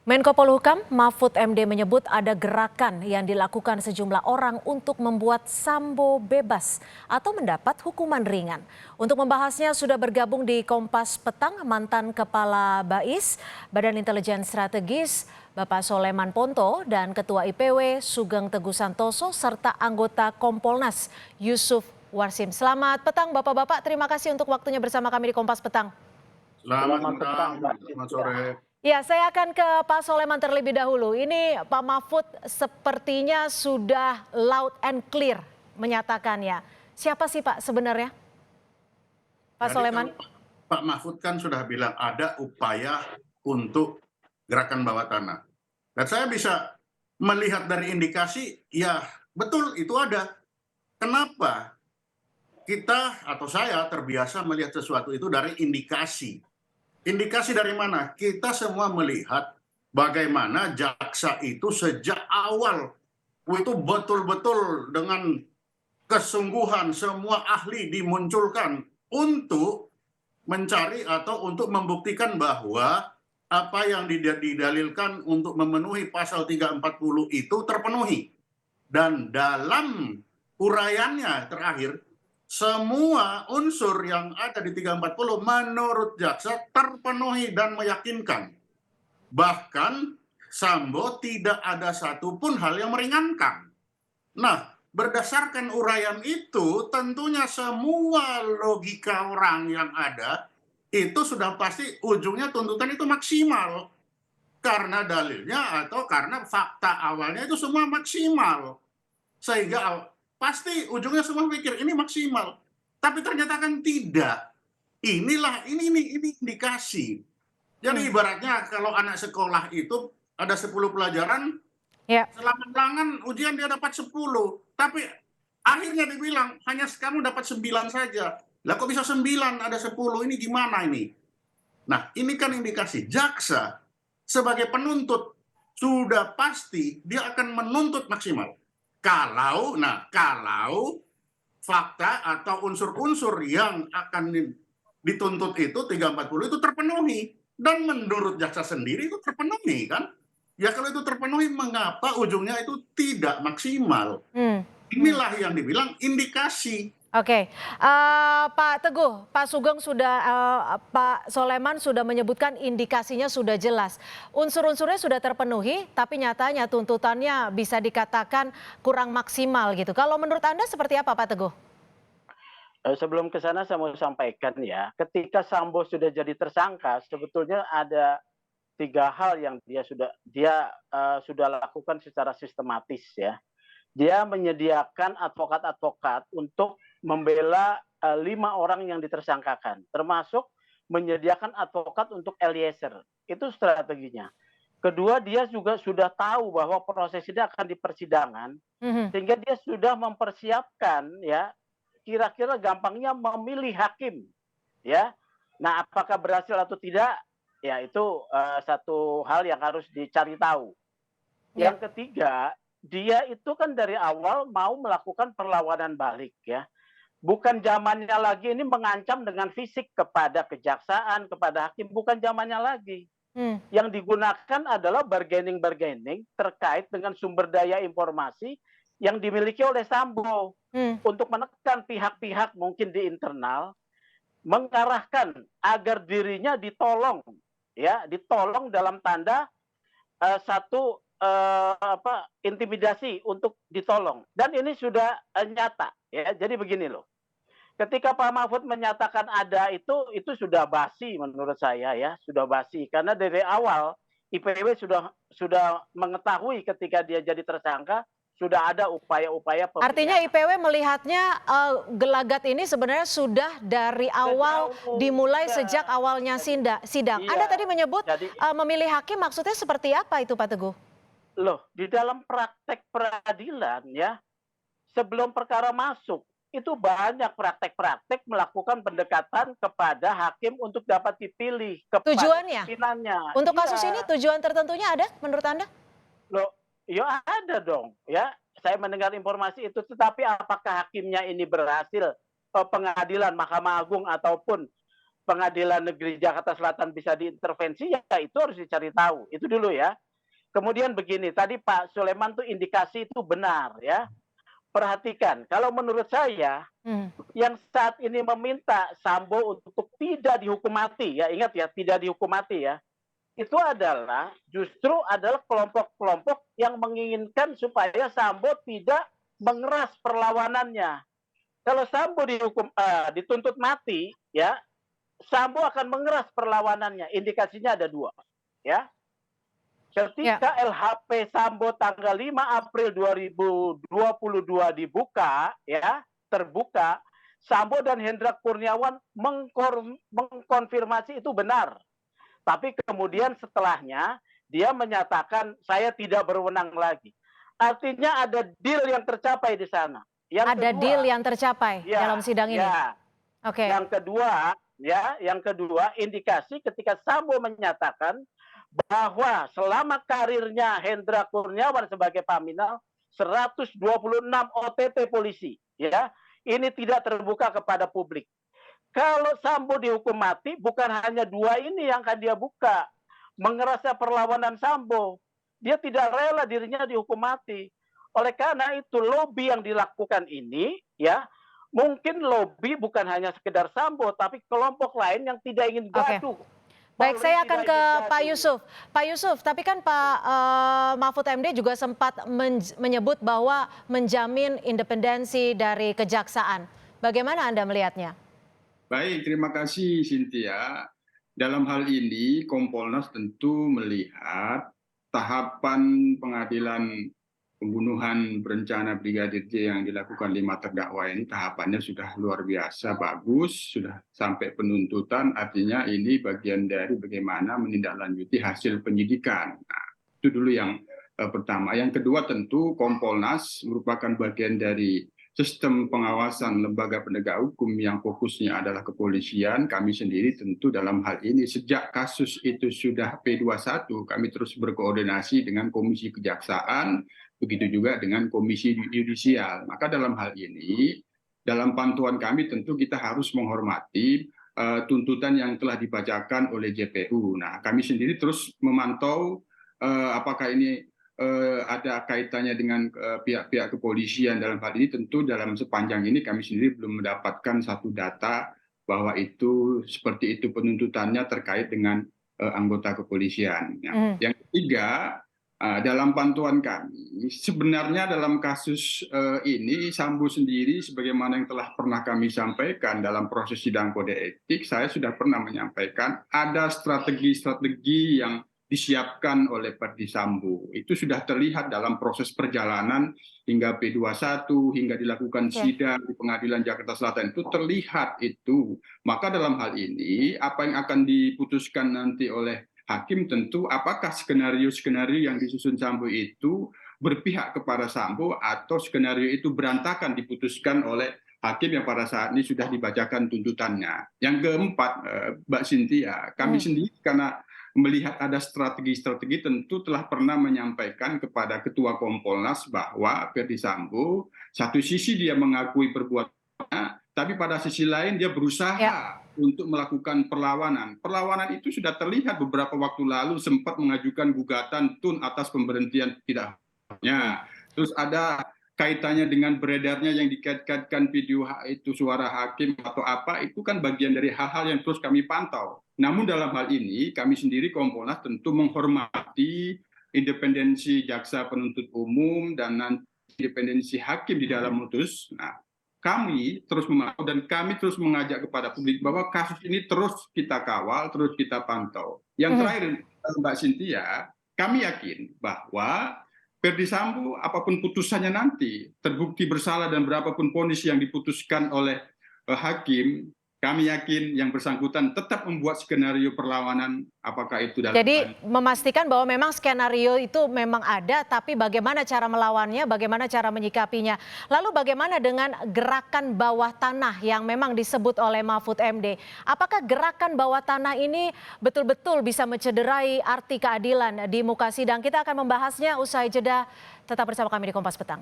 Menko Polhukam Mahfud MD menyebut ada gerakan yang dilakukan sejumlah orang untuk membuat Sambo bebas atau mendapat hukuman ringan. Untuk membahasnya sudah bergabung di Kompas Petang mantan Kepala BAIS, Badan Intelijen Strategis, Bapak Soleman Ponto, dan Ketua IPW Sugeng Teguh Santoso, serta anggota Kompolnas Yusuf Warsim. Selamat petang Bapak-Bapak, terima kasih untuk waktunya bersama kami di Kompas Petang. Selamat petang, selamat sore. Ya, saya akan ke Pak Soleman terlebih dahulu. Ini Pak Mahfud sepertinya sudah loud and clear menyatakannya. Siapa sih Pak sebenarnya? Pak Jadi Soleman? Pak Mahfud kan sudah bilang ada upaya untuk gerakan bawah tanah. Dan saya bisa melihat dari indikasi, ya betul itu ada. Kenapa kita atau saya terbiasa melihat sesuatu itu dari indikasi. Indikasi dari mana? Kita semua melihat bagaimana jaksa itu sejak awal itu betul-betul dengan kesungguhan semua ahli dimunculkan untuk mencari atau untuk membuktikan bahwa apa yang didalilkan untuk memenuhi pasal 340 itu terpenuhi. Dan dalam uraiannya terakhir, semua unsur yang ada di 340 menurut jaksa terpenuhi dan meyakinkan. Bahkan Sambo tidak ada satupun hal yang meringankan. Nah, berdasarkan uraian itu, tentunya semua logika orang yang ada itu sudah pasti ujungnya tuntutan itu maksimal. Karena dalilnya atau karena fakta awalnya itu semua maksimal. Sehingga pasti ujungnya semua pikir ini maksimal. Tapi ternyata kan tidak. Ini indikasi. Jadi ibaratnya kalau anak sekolah itu ada 10 pelajaran, Ya. selang-selangan ujian dia dapat 10, tapi akhirnya dibilang hanya kamu dapat 9 saja. Lah kok bisa 9 ada 10, ini gimana ini? Nah, ini kan indikasi jaksa sebagai penuntut sudah pasti dia akan menuntut maksimal. Kalau fakta atau unsur-unsur yang akan dituntut itu 340 itu terpenuhi, dan menurut jaksa sendiri itu terpenuhi kan? Ya kalau itu terpenuhi, mengapa ujungnya itu tidak maksimal? Inilah yang dibilang indikasi. Oke, Pak Teguh, Pak Sugeng sudah, Pak Soleman sudah menyebutkan indikasinya sudah jelas. Unsur-unsurnya sudah terpenuhi, tapi nyatanya tuntutannya bisa dikatakan kurang maksimal gitu. Kalau menurut Anda seperti apa Pak Teguh? Sebelum ke sana saya mau sampaikan ya, ketika Sambo sudah jadi tersangka, sebetulnya ada 3 hal yang sudah lakukan secara sistematis ya. Dia menyediakan advokat-advokat untuk membela 5 orang yang ditersangkakan, termasuk menyediakan advokat untuk Eliezer. Itu strateginya. Kedua, dia juga sudah tahu bahwa proses ini akan di persidangan, sehingga dia sudah mempersiapkan ya, kira-kira gampangnya memilih hakim ya. Nah, apakah berhasil atau tidak ya itu satu hal yang harus dicari tahu. Yang ketiga, dia itu kan dari awal mau melakukan perlawanan balik ya. Bukan zamannya lagi ini mengancam dengan fisik kepada kejaksaan, kepada hakim, bukan zamannya lagi. Yang digunakan adalah bargaining terkait dengan sumber daya informasi yang dimiliki oleh Sambo untuk menekan pihak-pihak mungkin di internal, mengarahkan agar dirinya ditolong ya, ditolong dalam tanda satu intimidasi untuk ditolong. Dan ini sudah nyata ya. Jadi begini loh. Ketika Pak Mahfud menyatakan ada itu sudah basi menurut saya ya, sudah basi karena dari awal IPW sudah mengetahui ketika dia jadi tersangka sudah ada upaya-upaya pembenaran. Artinya IPW melihatnya gelagat ini sebenarnya sudah dari awal dimulai sejak awalnya sidang. Iya, Anda tadi menyebut jadi, memilih hakim, maksudnya seperti apa itu Pak Teguh? Loh, di dalam praktek peradilan ya, sebelum perkara masuk, itu banyak praktek-praktek melakukan pendekatan kepada hakim untuk dapat dipilih kepada Tujuannya? pimpinannya. Untuk Iya. kasus ini tujuan tertentunya ada menurut Anda? Loh, ya ada dong ya. Saya mendengar informasi itu, tetapi apakah hakimnya ini berhasil pengadilan Mahkamah Agung ataupun Pengadilan Negeri Jakarta Selatan bisa diintervensi, ya itu harus dicari tahu. Itu dulu ya. Kemudian begini, tadi Pak Sulaiman tuh indikasi itu benar ya. Perhatikan, kalau menurut saya yang saat ini meminta Sambo untuk tidak dihukum mati, ya ingat ya, tidak dihukum mati ya, itu adalah justru adalah kelompok-kelompok yang menginginkan supaya Sambo tidak mengeras perlawanannya. Kalau Sambo dituntut mati, ya Sambo akan mengeras perlawanannya. Indikasinya ada dua, ya. Ketika LHP Sambo tanggal 5 April 2022 dibuka, ya, terbuka, Sambo dan Hendra Kurniawan mengkonfirmasi itu benar. Tapi kemudian setelahnya dia menyatakan saya tidak berwenang lagi. Artinya ada deal yang tercapai di sana. Ada deal yang tercapai dalam sidang ini. Oke. Yang kedua, indikasi ketika Sambo menyatakan bahwa selama karirnya Hendra Kurniawan sebagai Paminal 126 OTT polisi, ya, ini tidak terbuka kepada publik. Kalau Sambo dihukum mati, bukan hanya dua ini yang akan dia buka. Mengerasnya perlawanan Sambo. Dia tidak rela dirinya dihukum mati. Oleh karena itu lobby yang dilakukan ini, ya, mungkin lobby bukan hanya sekedar Sambo, tapi kelompok lain yang tidak ingin gaduh. Baik, saya akan ke Pak Yusuf. Pak Yusuf, tapi kan Pak Mahfud MD juga sempat menyebut bahwa menjamin independensi dari kejaksaan. Bagaimana Anda melihatnya? Baik, terima kasih Cynthia. Dalam hal ini Kompolnas tentu melihat tahapan pengadilan pembunuhan berencana Brigadir J yang dilakukan 5 terdakwa ini tahapannya sudah luar biasa bagus, sudah sampai penuntutan, artinya ini bagian dari bagaimana menindaklanjuti hasil penyidikan. Nah, itu dulu yang pertama. Yang kedua tentu Kompolnas merupakan bagian dari sistem pengawasan lembaga penegak hukum yang fokusnya adalah kepolisian. Kami sendiri tentu dalam hal ini sejak kasus itu sudah P21, kami terus berkoordinasi dengan Komisi Kejaksaan, begitu juga dengan Komisi Yudisial. Maka dalam hal ini, dalam pantauan kami tentu kita harus menghormati tuntutan yang telah dibacakan oleh JPU. Nah, kami sendiri terus memantau apakah ini ada kaitannya dengan pihak-pihak kepolisian. Dalam hal ini tentu dalam sepanjang ini kami sendiri belum mendapatkan satu data bahwa itu seperti itu penuntutannya terkait dengan anggota kepolisian. Yang ketiga, dalam pantauan kami sebenarnya dalam kasus ini Sambo sendiri sebagaimana yang telah pernah kami sampaikan dalam proses sidang kode etik, saya sudah pernah menyampaikan ada strategi-strategi yang disiapkan oleh Verdi Sambo. Itu sudah terlihat dalam proses perjalanan hingga P21, hingga dilakukan sidang di Pengadilan Jakarta Selatan. Itu terlihat itu. Maka dalam hal ini, apa yang akan diputuskan nanti oleh hakim tentu apakah skenario-skenario yang disusun Sambo itu berpihak kepada Sambo atau skenario itu berantakan diputuskan oleh hakim yang pada saat ini sudah dibacakan tuntutannya. Yang keempat, Mbak Cynthia, kami sendiri karena melihat ada strategi-strategi tentu telah pernah menyampaikan kepada Ketua Kompolnas bahwa Verdi Sambo satu sisi dia mengakui perbuatannya, tapi pada sisi lain dia berusaha untuk melakukan perlawanan. Perlawanan itu sudah terlihat beberapa waktu lalu sempat mengajukan gugatan tun atas pemberhentian tidak haknya. Terus ada kaitannya dengan beredarnya yang dikait-kaitkan video itu suara hakim atau apa, itu kan bagian dari hal-hal yang terus kami pantau. Namun dalam hal ini kami sendiri Kompolnas tentu menghormati independensi jaksa penuntut umum dan nanti independensi hakim di dalam memutus. Nah, kami terus memantau dan kami terus mengajak kepada publik bahwa kasus ini terus kita kawal, terus kita pantau. Yang terakhir Mbak Cynthia, kami yakin bahwa Verdi Sambo apapun putusannya nanti terbukti bersalah dan berapapun vonis yang diputuskan oleh hakim, kami yakin yang bersangkutan tetap membuat skenario perlawanan apakah itu dalam. Jadi memastikan bahwa memang skenario itu memang ada, tapi bagaimana cara melawannya, bagaimana cara menyikapinya. Lalu bagaimana dengan gerakan bawah tanah yang memang disebut oleh Mahfud MD? Apakah gerakan bawah tanah ini betul-betul bisa mencederai arti keadilan di muka sidang? Kita akan membahasnya usai jeda. Tetap bersama kami di Kompas Petang.